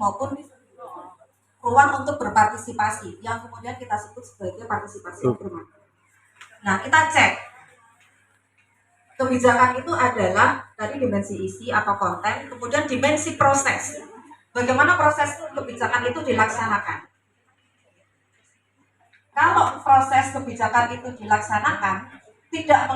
maupun ruang untuk berpartisipasi yang kemudian kita sebut sebagai partisipasi informatif. Nah, kita cek kebijakan itu adalah tadi dimensi isi atau konten, kemudian dimensi proses. Bagaimana proses kebijakan itu dilaksanakan? Kalau proses kebijakan itu dilaksanakan tidak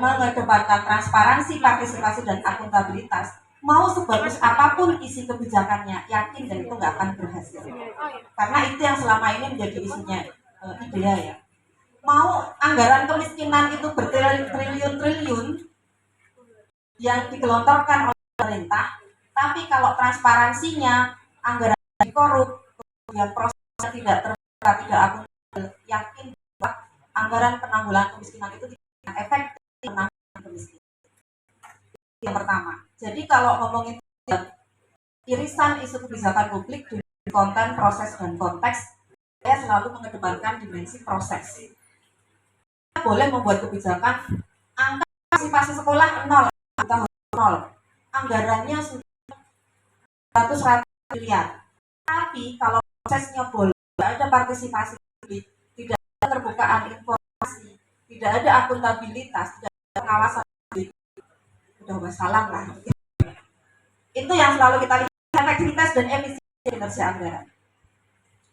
mengedepankan transparansi, partisipasi, dan akuntabilitas, mau sebagus apapun isi kebijakannya, yakin dan itu nggak akan berhasil. Karena itu yang selama ini menjadi isunya IDEA ya. Mau anggaran kemiskinan itu bertriliun-triliun yang digelontorkan oleh pemerintah, tapi kalau transparansinya, anggaran dikorup, kemudian prosesnya tidak terbuka, tidak akuntabel, yakin bahwa anggaran penanggulangan kemiskinan itu tidak efektif menanggulangi kemiskinan. Yang pertama. Jadi kalau ngomongin irisan isu kebijakan publik di konten, proses, dan konteks, saya selalu mengedepankan dimensi proses. Kita boleh membuat kebijakan, angka partisipasi sekolah 0, tahun 0, anggarannya sudah 100 miliar. Tapi kalau prosesnya boleh, tidak ada partisipasi, tidak ada terbukaan informasi, tidak ada akuntabilitas, tidak ada pengawasan, udah wassalam lah. Itu yang selalu kita lihat, efektivitas dan efisiensi kinerja anggaran.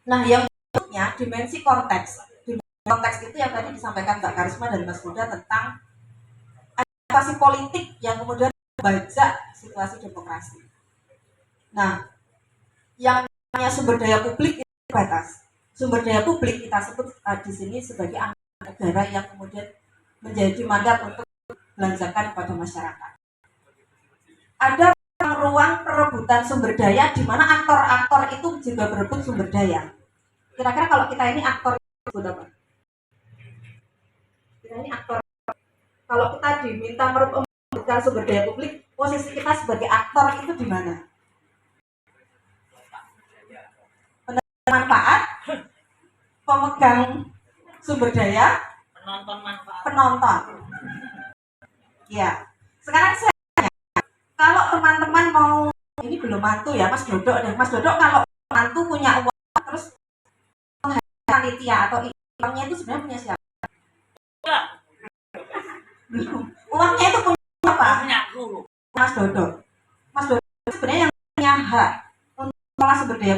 Nah, yang berikutnya dimensi konteks. Dimensi konteks itu yang tadi disampaikan Mbak Karisma dan Mas Huda tentang situasi politik yang kemudian membaca situasi demokrasi. Nah, yang namanya sumber daya publik itu terbatas. Sumber daya publik kita sebut di sini sebagai anggaran negara yang kemudian menjadi mandat untuk belanjakan kepada masyarakat. Ada ruang perebutan sumber daya di mana aktor-aktor itu juga berebut sumber daya. Kira-kira kalau kita ini aktor berebut apa? Kita ini aktor. Kalau kita diminta merebutkan sumber daya publik, posisi kita sebagai aktor itu di mana? Penerima manfaat, pemegang sumber daya, penonton manfaat. Penonton. Ya. Sekarang saya kalau teman-teman mau, ini belum mantu ya Mas Dodok deh. Mas Dodok kalau mantu punya uang terus panitia atau uangnya itu sebenarnya punya siapa? Ya. Uangnya itu punya apa? Punya guru. Mas Dodok. Mas Dodok sebenarnya yang punya hak untuk mengelola sumber daya.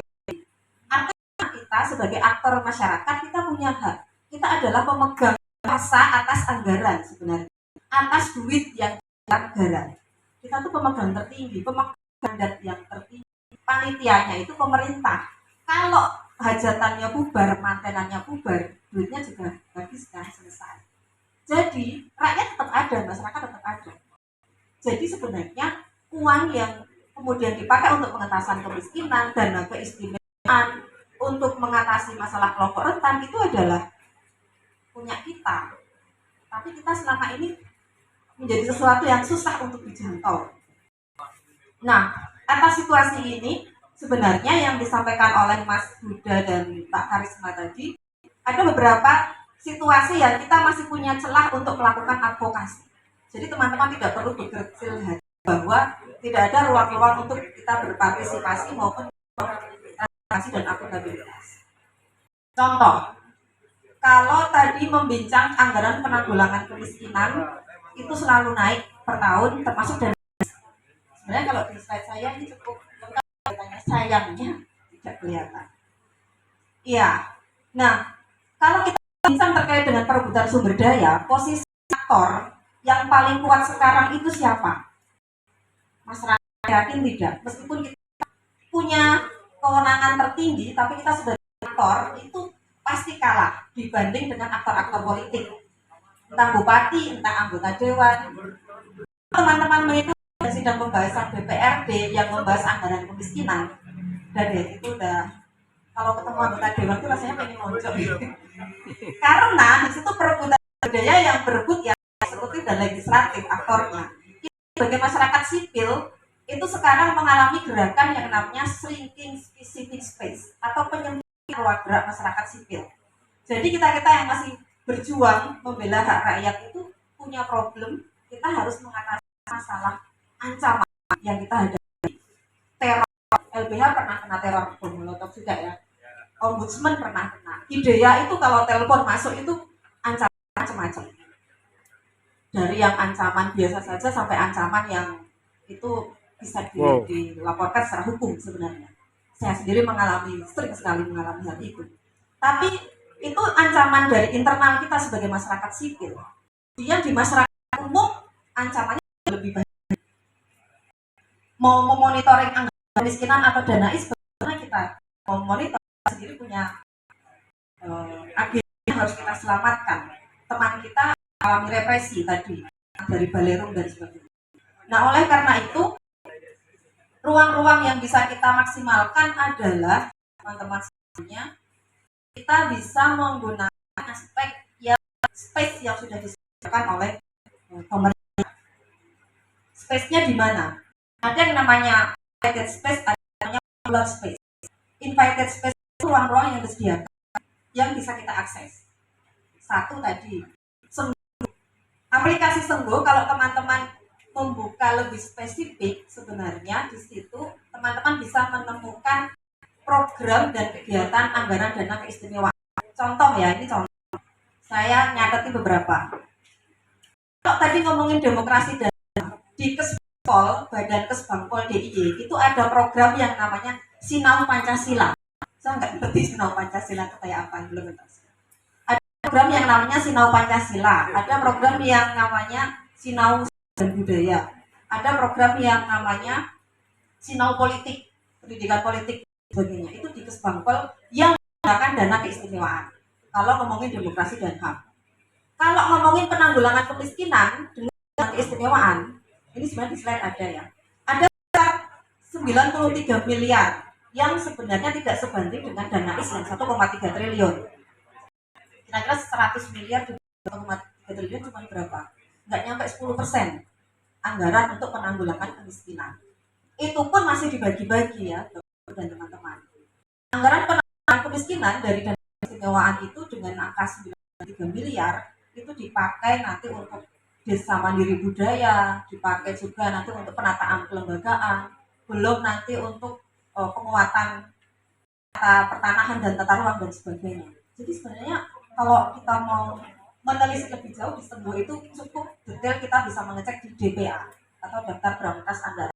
Artinya kita sebagai aktor masyarakat kita punya hak. Kita adalah pemegang kuasa atas anggaran sebenarnya. Atas duit yang anggaran. Kita tuh pemegang tertinggi, pemegang mandat yang tertinggi. Panitianya itu pemerintah. Kalau hajatannya bubar, mantenannya bubar, duitnya juga habis kan, selesai. Jadi rakyat tetap ada, masyarakat tetap ada. Jadi sebenarnya uang yang kemudian dipakai untuk pengentasan kemiskinan, dana keistimewaan, untuk mengatasi masalah kelompok rentan itu adalah punya kita. Tapi kita selama ini menjadi sesuatu yang susah untuk dijangkau. Nah, atas situasi ini sebenarnya yang disampaikan oleh Mas Huda dan Pak Karisma tadi, ada beberapa situasi yang kita masih punya celah untuk melakukan advokasi. Jadi teman-teman tidak perlu berkecil hati bahwa tidak ada ruang-ruang untuk kita berpartisipasi maupun partisipasi dan akuntabilitas. Contoh, kalau tadi membincang anggaran penanggulangan kemiskinan itu selalu naik per tahun, termasuk dari sebenarnya kalau di slide saya ini cukup lengkap datanya, sayangnya tidak kelihatan. Iya. Nah, kalau kita bincang terkait dengan perebutan sumber daya, posisi aktor yang paling kuat sekarang itu siapa? Masyarakat yakin tidak. Meskipun kita punya kewenangan tertinggi, tapi kita sebagai aktor itu pasti kalah dibanding dengan aktor-aktor politik. Entah bupati, entah anggota dewan. Teman-teman mengikuti sidang pembahasan DPRD yang membahas anggaran kemiskinan, dan ya itu udah kalau ketemu anggota dewan itu rasanya pengen lonjok. Karena di situ perebutan budaya yang berebut ya eksekutif dan legislatif aktornya. Kita sebagai masyarakat sipil itu sekarang mengalami gerakan yang namanya shrinking civic space atau penyempitan ruang gerak masyarakat sipil. Jadi kita yang masih berjuang membela hak rakyat itu punya problem, kita harus mengatasi masalah ancaman yang kita hadapi, teror, LBH pernah kena teror bom molotov juga ya. Ombudsman pernah kena. IDEA itu kalau telepon masuk itu ancaman macam-macam. Dari yang ancaman biasa saja sampai ancaman yang itu bisa dilaporkan secara hukum sebenarnya. Saya sendiri sering sekali mengalami hal itu. Tapi itu ancaman dari internal kita sebagai masyarakat sipil. Dia di masyarakat umum ancamannya lebih banyak. Mau memonitoring anggaran kemiskinan atau dana sebenarnya kita mau monitor sendiri punya agenda yang harus kita selamatkan. Teman kita alami represi tadi dari Balerung dan sebagainya. Nah, oleh karena itu ruang-ruang yang bisa kita maksimalkan adalah teman-teman semuanya, kita bisa menggunakan aspek yang space yang sudah disediakan oleh pemerintah. Space-nya di mana? Ada yang namanya invited space, ada yang namanya popular space. Invited space itu ruang-ruang yang disediakan yang bisa kita akses. Satu tadi, aplikasi Senggo, kalau teman-teman membuka lebih spesifik, sebenarnya di situ teman-teman bisa menemukan program dan kegiatan anggaran dana keistimewaan. Contoh ya, ini contoh. Saya nyatati beberapa. Kalau tadi ngomongin demokrasi dan di Kesbangpol, Badan Kesbangpol DIY, itu ada program yang namanya Sinau Pancasila. Saya nggak ngerti Sinau Pancasila itu kayak apa, belum tahu. Program yang namanya Sinau Pancasila, ada program yang namanya Sinau dan Budaya, ada program yang namanya Sinau Politik, pendidikan politik sebagainya. Itu di Kesbangpol yang menggunakan dana keistimewaan. Kalau ngomongin demokrasi dan HAM. Kalau ngomongin penanggulangan kemiskinan dengan dana keistimewaan, ini sebenarnya di slide ada ya. Ada 93 miliar yang sebenarnya tidak sebanding dengan dana yang 1,3 triliun. Kira-kira 100 miliar di 1,3 triliun cuma berapa? Nggak nyampe 10% anggaran untuk penanggulangan kemiskinan. Itu pun masih dibagi-bagi ya, dan teman-teman. Anggaran penanggulangan kemiskinan dari dana keistimewaan itu dengan angka 93 miliar itu dipakai nanti untuk desa mandiri budaya, dipakai juga nanti untuk penataan kelembagaan, belum nanti untuk penguatan pertanahan dan tata ruang dan sebagainya. Jadi sebenarnya kalau kita mau menelisik lebih jauh di Senggo itu cukup detail, kita bisa mengecek di DPA atau daftar prioritas anggaran.